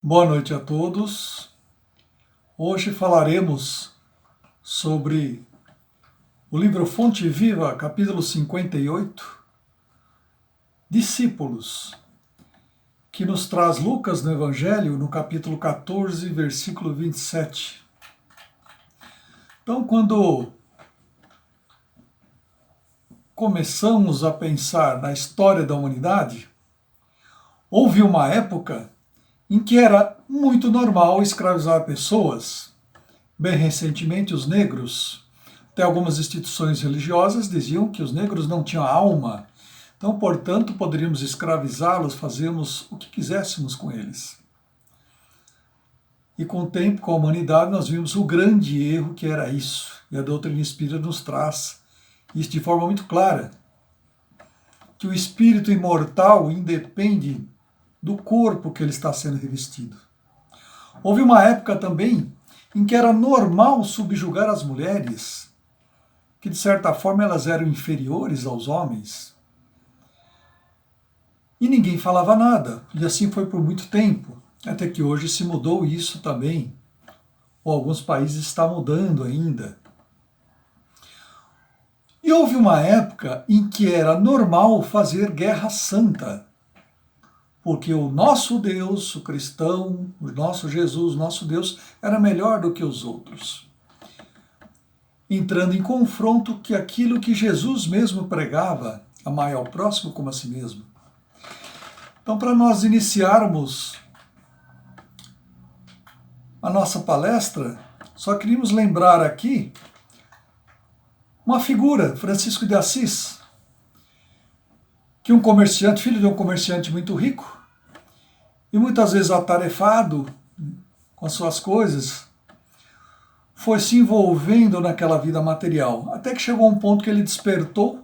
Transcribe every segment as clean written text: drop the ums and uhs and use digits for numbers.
Boa noite a todos. Hoje falaremos sobre o livro Fonte Viva, capítulo 58, Discípulos, que nos traz Lucas no Evangelho, no capítulo 14, versículo 27. Então, quando começamos a pensar na história da humanidade, houve uma época em que era muito normal escravizar pessoas. Bem recentemente, os negros, até algumas instituições religiosas diziam que os negros não tinham alma, então, portanto, poderíamos escravizá-los, fazermos o que quiséssemos com eles. E com o tempo, com a humanidade, nós vimos o grande erro que era isso, e a doutrina espírita nos traz isso de forma muito clara, que o espírito imortal independe do corpo que ele está sendo revestido. Houve uma época também em que era normal subjugar as mulheres, que de certa forma elas eram inferiores aos homens. E ninguém falava nada, e assim foi por muito tempo, até que hoje se mudou isso também, ou alguns países está mudando ainda. E houve uma época em que era normal fazer guerra santa, porque o nosso Deus, o cristão, o nosso Jesus, o nosso Deus, era melhor do que os outros. Entrando em confronto com aquilo que Jesus mesmo pregava, amai ao próximo como a si mesmo. Então, para nós iniciarmos a nossa palestra, só queríamos lembrar aqui uma figura, Francisco de Assis, que um comerciante, filho de um comerciante muito rico, e muitas vezes atarefado com as suas coisas, foi se envolvendo naquela vida material, até que chegou um ponto que ele despertou,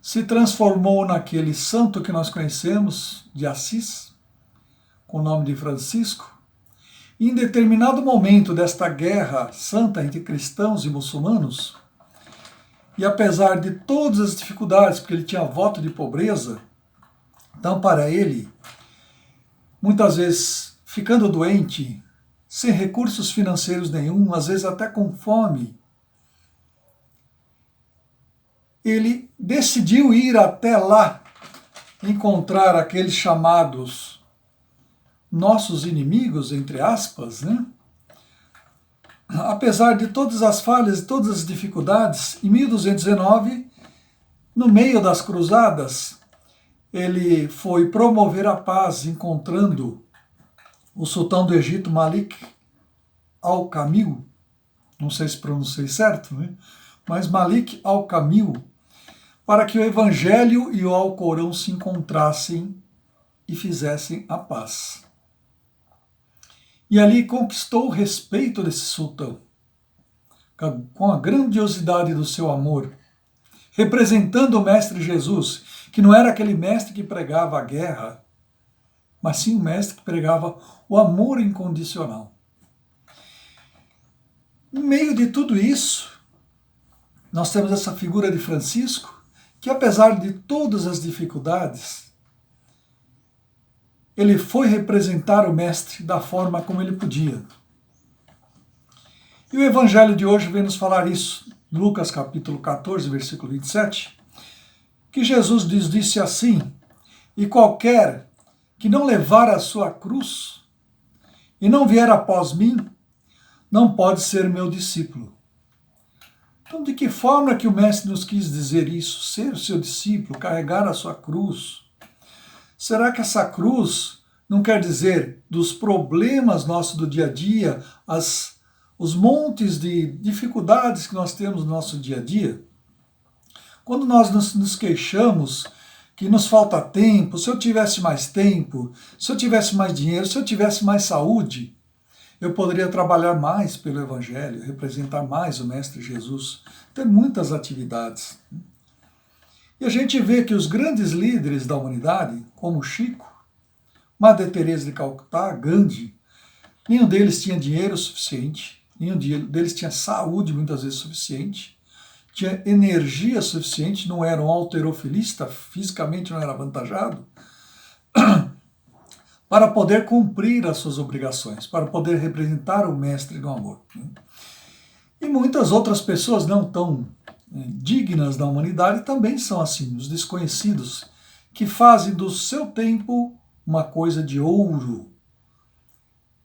se transformou naquele santo que nós conhecemos, de Assis, com o nome de Francisco, e em determinado momento desta guerra santa entre cristãos e muçulmanos, e apesar de todas as dificuldades, porque ele tinha voto de pobreza, então para ele, muitas vezes ficando doente, sem recursos financeiros nenhum, às vezes até com fome, ele decidiu ir até lá, encontrar aqueles chamados nossos inimigos, entre aspas, né? Apesar de todas as falhas e todas as dificuldades, em 1219, no meio das cruzadas, ele foi promover a paz, encontrando o sultão do Egito, Malik al-Kamil, não sei se pronunciei certo, né? Mas Malik al-Kamil, para que o Evangelho e o Alcorão se encontrassem e fizessem a paz. E ali conquistou o respeito desse sultão, com a grandiosidade do seu amor, representando o Mestre Jesus, que não era aquele mestre que pregava a guerra, mas sim o mestre que pregava o amor incondicional. No meio de tudo isso, nós temos essa figura de Francisco, que apesar de todas as dificuldades, ele foi representar o Mestre da forma como ele podia. E o Evangelho de hoje vem nos falar isso, Lucas capítulo 14, versículo 27, que Jesus disse assim, e qualquer que não levar a sua cruz e não vier após mim, não pode ser meu discípulo. Então, de que forma que o Mestre nos quis dizer isso? Ser o seu discípulo, carregar a sua cruz. Será que essa cruz não quer dizer dos problemas nossos do dia a dia, os montes de dificuldades que nós temos no nosso dia a dia? Quando nós nos queixamos que nos falta tempo, se eu tivesse mais tempo, se eu tivesse mais dinheiro, se eu tivesse mais saúde, eu poderia trabalhar mais pelo Evangelho, representar mais o Mestre Jesus, ter muitas atividades. E a gente vê que os grandes líderes da humanidade, como Chico, Madre Teresa de Calcutá, Gandhi, nenhum deles tinha dinheiro suficiente, nenhum deles tinha saúde muitas vezes suficiente, tinha energia suficiente, não era um halterofilista, fisicamente não era avantajado, para poder cumprir as suas obrigações, para poder representar o Mestre do amor. E muitas outras pessoas não tão dignas da humanidade também são assim, os desconhecidos, que fazem do seu tempo uma coisa de ouro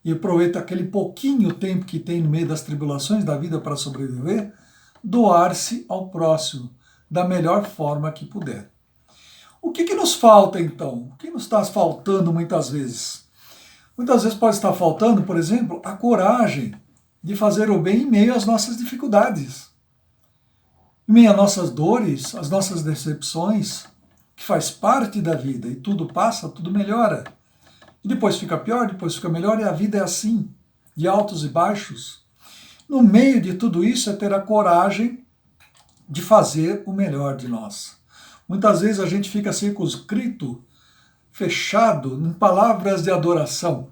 e aproveitam aquele pouquinho tempo que tem no meio das tribulações da vida para sobreviver, doar-se ao próximo da melhor forma que puder. O que nos falta então? O que nos está faltando muitas vezes? Muitas vezes pode estar faltando, por exemplo, a coragem de fazer o bem em meio às nossas dificuldades, em meio às nossas dores, às nossas decepções, que faz parte da vida, e tudo passa, tudo melhora. E depois fica pior, depois fica melhor, e a vida é assim, de altos e baixos. No meio de tudo isso é ter a coragem de fazer o melhor de nós. Muitas vezes a gente fica circunscrito, fechado em palavras de adoração.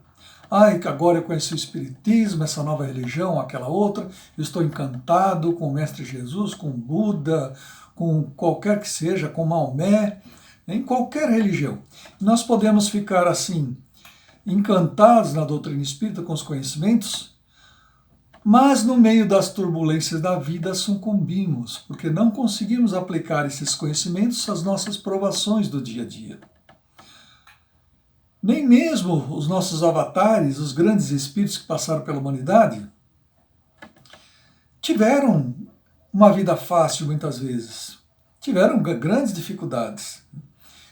Ai, que agora eu conheci o Espiritismo, essa nova religião, aquela outra, eu estou encantado com o Mestre Jesus, com o Buda, com qualquer que seja, com Maomé, em qualquer religião. Nós podemos ficar assim, encantados na doutrina espírita, com os conhecimentos, mas no meio das turbulências da vida sucumbimos, porque não conseguimos aplicar esses conhecimentos às nossas provações do dia a dia. Nem mesmo os nossos avatares, os grandes espíritos que passaram pela humanidade, tiveram uma vida fácil muitas vezes. Tiveram grandes dificuldades.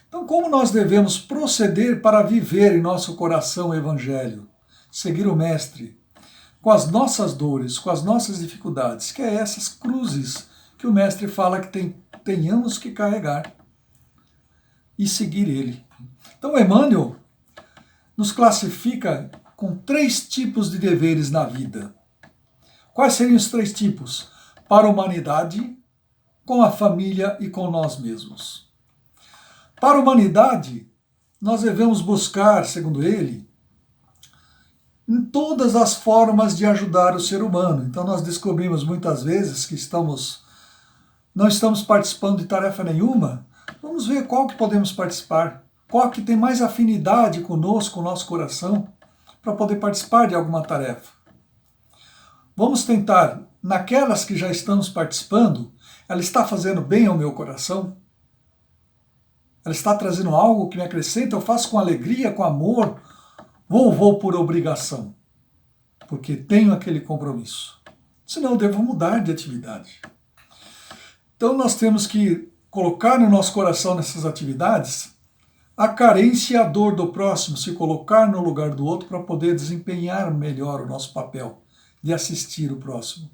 Então, como nós devemos proceder para viver em nosso coração o Evangelho? Seguir o Mestre, com as nossas dores, com as nossas dificuldades, que é essas cruzes que o Mestre fala que tenhamos que carregar e seguir Ele. Então, Emmanuel nos classifica com 3 tipos de deveres na vida. Quais seriam os 3 tipos? Para a humanidade, com a família e com nós mesmos. Para a humanidade, nós devemos buscar, segundo ele, em todas as formas de ajudar o ser humano. Então nós descobrimos muitas vezes que não estamos participando de tarefa nenhuma. Vamos ver qual que podemos participar, qual que tem mais afinidade conosco, com o nosso coração, para poder participar de alguma tarefa. Vamos tentar, naquelas que já estamos participando, ela está fazendo bem ao meu coração? Ela está trazendo algo que me acrescenta? Eu faço com alegria, com amor? Vou por obrigação? Porque tenho aquele compromisso. Senão eu devo mudar de atividade. Então nós temos que colocar no nosso coração nessas atividades a carência e a dor do próximo, se colocar no lugar do outro para poder desempenhar melhor o nosso papel de assistir o próximo.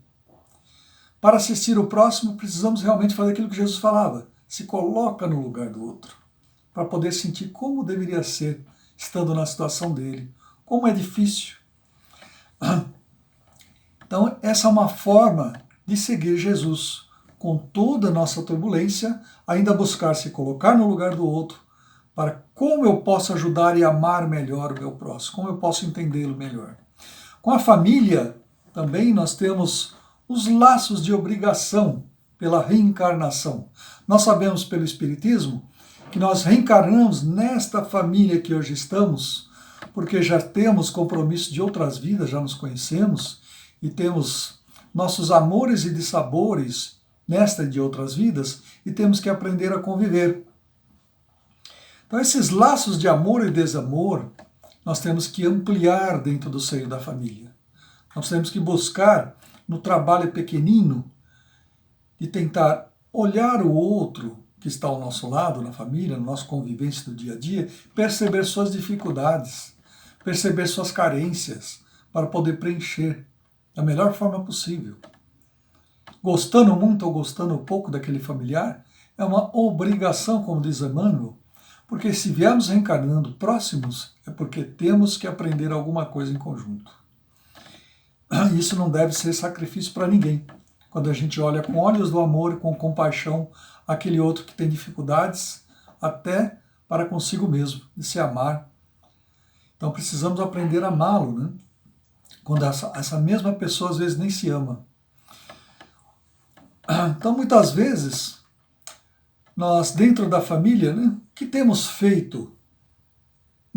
Para assistir o próximo, precisamos realmente fazer aquilo que Jesus falava. Se coloca no lugar do outro, para poder sentir como deveria ser, estando na situação dele. Como é difícil. Então, essa é uma forma de seguir Jesus. Com toda a nossa turbulência, ainda buscar se colocar no lugar do outro, para como eu posso ajudar e amar melhor o meu próximo, como eu posso entendê-lo melhor. Com a família, também nós temos os laços de obrigação pela reencarnação. Nós sabemos pelo Espiritismo que nós reencarnamos nesta família que hoje estamos, porque já temos compromisso de outras vidas, já nos conhecemos, e temos nossos amores e dissabores nesta e de outras vidas, e temos que aprender a conviver. Então, esses laços de amor e desamor, nós temos que ampliar dentro do seio da família. Nós temos que buscar, no trabalho pequenino, de tentar olhar o outro que está ao nosso lado, na família, na nossa convivência do dia a dia, perceber suas dificuldades, perceber suas carências, para poder preencher da melhor forma possível. Gostando muito ou gostando pouco daquele familiar, é uma obrigação, como diz Emmanuel, porque se viemos reencarnando próximos, é porque temos que aprender alguma coisa em conjunto. Isso não deve ser sacrifício para ninguém. Quando a gente olha com olhos do amor e com compaixão aquele outro que tem dificuldades, até para consigo mesmo, de se amar. Então precisamos aprender a amá-lo, né? Quando essa mesma pessoa às vezes nem se ama. Então muitas vezes, nós dentro da família, né, o que temos feito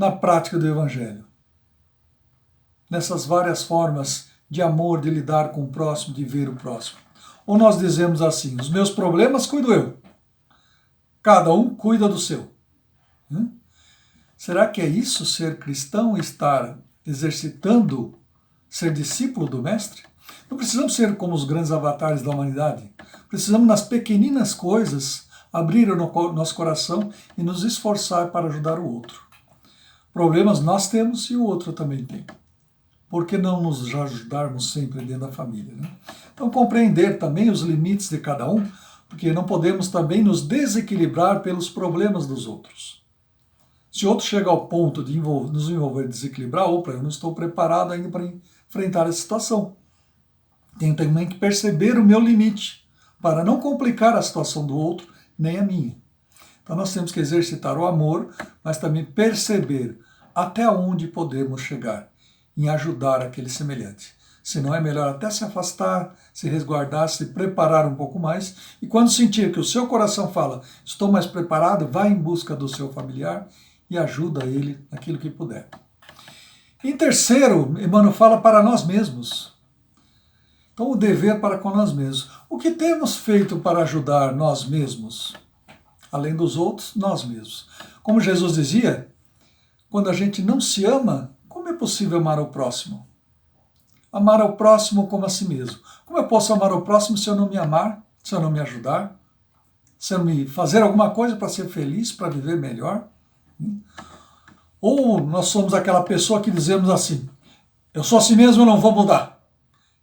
na prática do Evangelho? Nessas várias formas de amor, de lidar com o próximo, de ver o próximo. Ou nós dizemos assim, os meus problemas cuido eu. Cada um cuida do seu. Será que é isso ser cristão, estar exercitando, ser discípulo do Mestre? Não precisamos ser como os grandes avatares da humanidade. Precisamos, nas pequeninas coisas, abrir o nosso coração e nos esforçar para ajudar o outro. Problemas nós temos e o outro também tem. Por que não nos ajudarmos sempre dentro da família? Né? Então, compreender também os limites de cada um, porque não podemos também nos desequilibrar pelos problemas dos outros. Se outro chega ao ponto de nos envolver, desequilibrar, opa, eu não estou preparado ainda para enfrentar essa situação. Tenho também que perceber o meu limite, para não complicar a situação do outro, nem a minha. Então nós temos que exercitar o amor, mas também perceber até onde podemos chegar em ajudar aquele semelhante. Senão é melhor até se afastar, se resguardar, se preparar um pouco mais. E quando sentir que o seu coração fala, estou mais preparado, vá em busca do seu familiar e ajuda ele naquilo que puder. Em terceiro, Emmanuel fala para nós mesmos. Então, o dever para com nós mesmos. O que temos feito para ajudar nós mesmos? Além dos outros, nós mesmos. Como Jesus dizia, quando a gente não se ama, como é possível amar ao próximo? Amar ao próximo como a si mesmo. Como eu posso amar ao próximo se eu não me amar, se eu não me ajudar, se eu não me fazer alguma coisa para ser feliz, para viver melhor? Ou nós somos aquela pessoa que dizemos assim, eu sou assim mesmo, eu não vou mudar.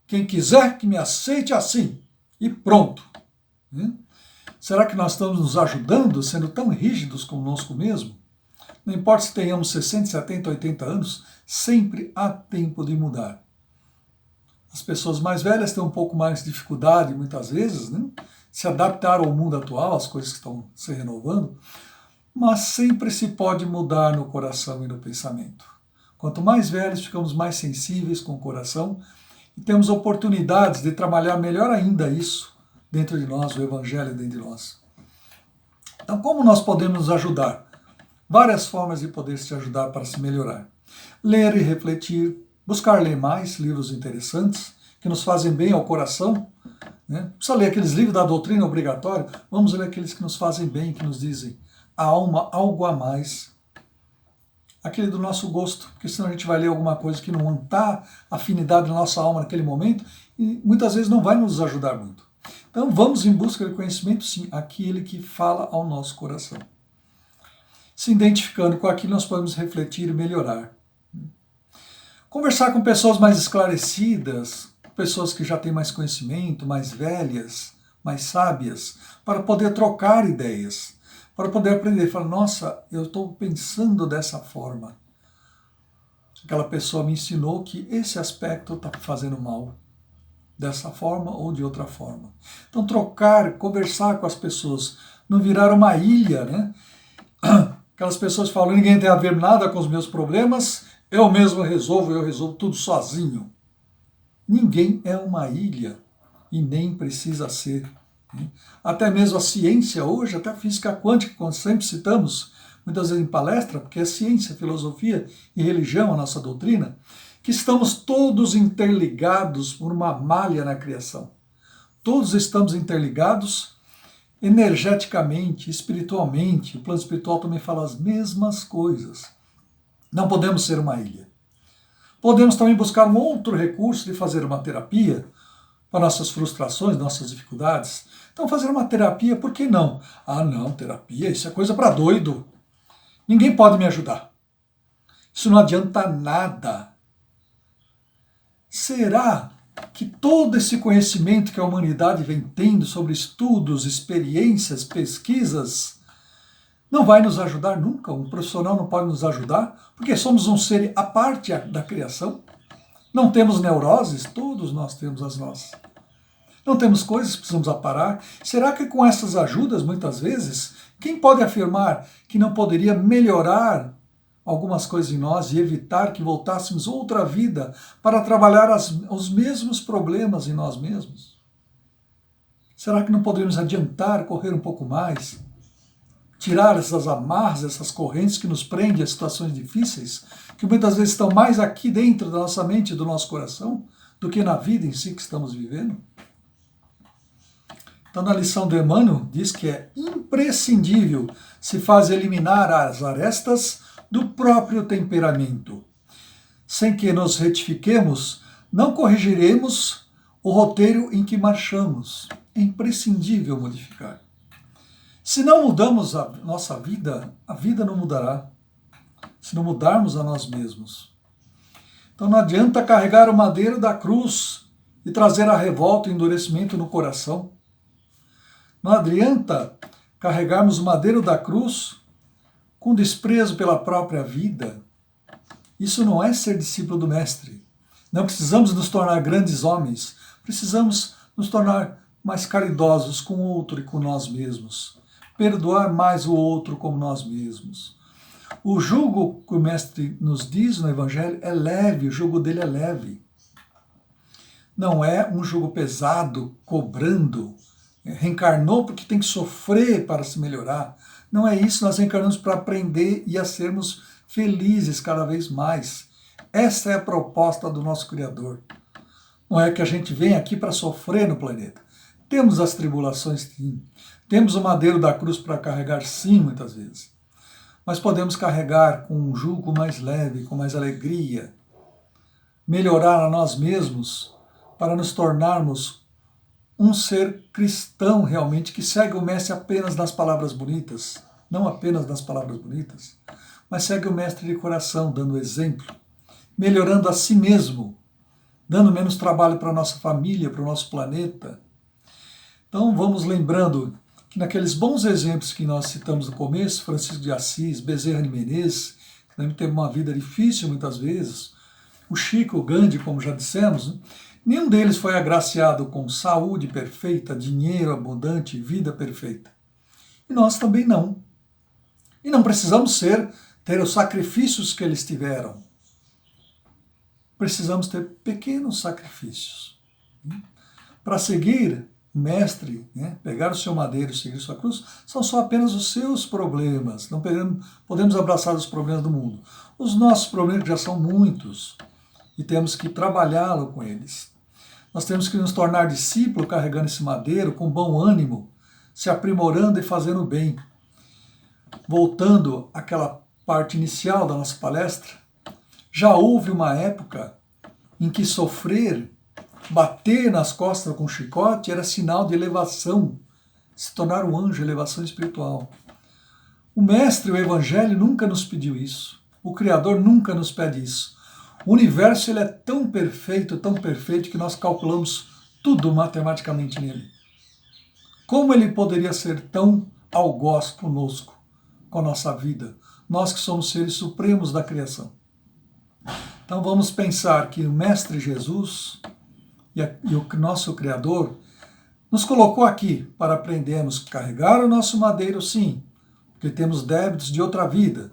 Quem quiser que me aceite assim. E pronto. Será que nós estamos nos ajudando, sendo tão rígidos conosco mesmo? Não importa se tenhamos 60, 70, 80 anos, sempre há tempo de mudar. As pessoas mais velhas têm um pouco mais de dificuldade, muitas vezes, se adaptar ao mundo atual, às coisas que estão se renovando, mas sempre se pode mudar no coração e no pensamento. Quanto mais velhos, ficamos mais sensíveis com o coração e temos oportunidades de trabalhar melhor ainda isso dentro de nós, o Evangelho dentro de nós. Então, como nós podemos nos ajudar? Várias formas de poder se ajudar para se melhorar. Ler e refletir, buscar ler mais livros interessantes, que nos fazem bem ao coração. Não precisa ler aqueles livros da doutrina obrigatória, vamos ler aqueles que nos fazem bem, que nos dizem a alma, algo a mais. Aquele do nosso gosto, porque senão a gente vai ler alguma coisa que não está afinidade na nossa alma naquele momento e muitas vezes não vai nos ajudar muito. Então vamos em busca de conhecimento, sim, aquele que fala ao nosso coração. Se identificando com aquilo, nós podemos refletir e melhorar. Conversar com pessoas mais esclarecidas, pessoas que já têm mais conhecimento, mais velhas, mais sábias, para poder trocar ideias, para poder aprender. Falar, nossa, eu estou pensando dessa forma. Aquela pessoa me ensinou que esse aspecto está fazendo mal, dessa forma ou de outra forma. Então trocar, conversar com as pessoas, não virar uma ilha, né? Aquelas pessoas falam, ninguém tem a ver nada com os meus problemas, eu mesmo resolvo, eu resolvo tudo sozinho. Ninguém é uma ilha e nem precisa ser. Até mesmo a ciência hoje, até a física quântica, como sempre citamos, muitas vezes em palestra, porque é ciência, filosofia e religião a nossa doutrina, que estamos todos interligados por uma malha na criação. Todos estamos interligados energeticamente, espiritualmente. O plano espiritual também fala as mesmas coisas. Não podemos ser uma ilha. Podemos também buscar um outro recurso de fazer uma terapia para nossas frustrações, nossas dificuldades. Então, fazer uma terapia, por que não? Ah, não, terapia, isso é coisa para doido. Ninguém pode me ajudar. Isso não adianta nada. Será que todo esse conhecimento que a humanidade vem tendo sobre estudos, experiências, pesquisas, não vai nos ajudar nunca? Um profissional não pode nos ajudar? Porque somos um ser à parte da criação? Não temos neuroses? Todos nós temos as nossas. Não temos coisas que precisamos aparar? Será que com essas ajudas, muitas vezes, quem pode afirmar que não poderia melhorar algumas coisas em nós e evitar que voltássemos outra vida para trabalhar os mesmos problemas em nós mesmos? Será que não poderíamos adiantar, correr um pouco mais? tirar essas amarras, essas correntes que nos prendem a situações difíceis, que muitas vezes estão mais aqui dentro da nossa mente e do nosso coração do que na vida em si que estamos vivendo? Então, na lição do Emmanuel, diz que é imprescindível se faz eliminar as arestas do próprio temperamento. Sem que nos retifiquemos, não corrigiremos o roteiro em que marchamos. É imprescindível modificar. Se não mudamos a nossa vida, a vida não mudará. Se não mudarmos a nós mesmos. Então não adianta carregar o madeiro da cruz e trazer a revolta e endurecimento no coração. Não adianta carregarmos o madeiro da cruz com desprezo pela própria vida. Isso não é ser discípulo do Mestre. Não precisamos nos tornar grandes homens, precisamos nos tornar mais caridosos com o outro e com nós mesmos. Perdoar mais o outro como nós mesmos. O jugo que o Mestre nos diz no Evangelho é leve, o jugo dele é leve. Não é um jugo pesado, cobrando. Reencarnou porque tem que sofrer para se melhorar. Não é isso, nós reencarnamos para aprender e a sermos felizes cada vez mais. Essa é a proposta do nosso Criador. Não é que a gente vem aqui para sofrer no planeta. Temos as tribulações, sim. Temos o madeiro da cruz para carregar, sim, muitas vezes. Mas podemos carregar com um jugo mais leve, com mais alegria. Melhorar a nós mesmos para nos tornarmos um ser cristão realmente que segue o Mestre apenas nas palavras bonitas. Não apenas nas palavras bonitas, mas segue o Mestre de coração, dando exemplo. Melhorando a si mesmo. Dando menos trabalho para a nossa família, para o nosso planeta. Então vamos lembrando que naqueles bons exemplos que nós citamos no começo, Francisco de Assis, Bezerra de Menezes, que também teve uma vida difícil muitas vezes, o Chico, o Gandhi, como já dissemos, nenhum deles foi agraciado com saúde perfeita, dinheiro abundante, vida perfeita. E nós também não. E não precisamos ter os sacrifícios que eles tiveram. Precisamos ter pequenos sacrifícios. Para seguir o Mestre, pegar o seu madeiro e seguir sua cruz, são só apenas os seus problemas. Não podemos abraçar os problemas do mundo. Os nossos problemas já são muitos e temos que trabalhá-lo com eles. Nós temos que nos tornar discípulo carregando esse madeiro com bom ânimo, se aprimorando e fazendo bem. Voltando àquela parte inicial da nossa palestra, já houve uma época em que sofrer, bater nas costas com chicote era sinal de elevação, se tornar um anjo, elevação espiritual. O Mestre, o Evangelho, nunca nos pediu isso. O Criador nunca nos pede isso. O universo ele é tão perfeito que nós calculamos tudo matematicamente nele. Como ele poderia ser tão algoz conosco, com a nossa vida? Nós que somos seres supremos da criação. Então vamos pensar que o Mestre Jesus e o nosso Criador nos colocou aqui para aprendermos a carregar o nosso madeiro, sim, porque temos débitos de outra vida,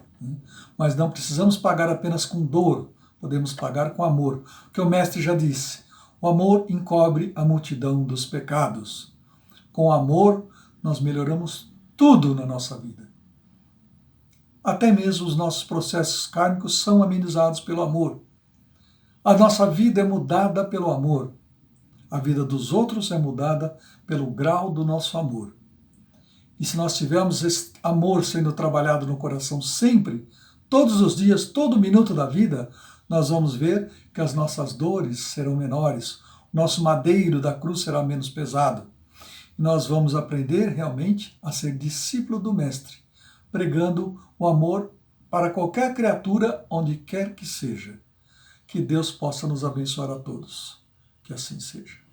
mas não precisamos pagar apenas com dor, podemos pagar com amor, porque o Mestre já disse, o amor encobre a multidão dos pecados. Com amor nós melhoramos tudo na nossa vida. Até mesmo os nossos processos kármicos são amenizados pelo amor. A nossa vida é mudada pelo amor. A vida dos outros é mudada pelo grau do nosso amor. E se nós tivermos esse amor sendo trabalhado no coração sempre, todos os dias, todo minuto da vida, nós vamos ver que as nossas dores serão menores, o nosso madeiro da cruz será menos pesado. E nós vamos aprender realmente a ser discípulo do Mestre, pregando o amor para qualquer criatura, onde quer que seja. Que Deus possa nos abençoar a todos. Que assim seja.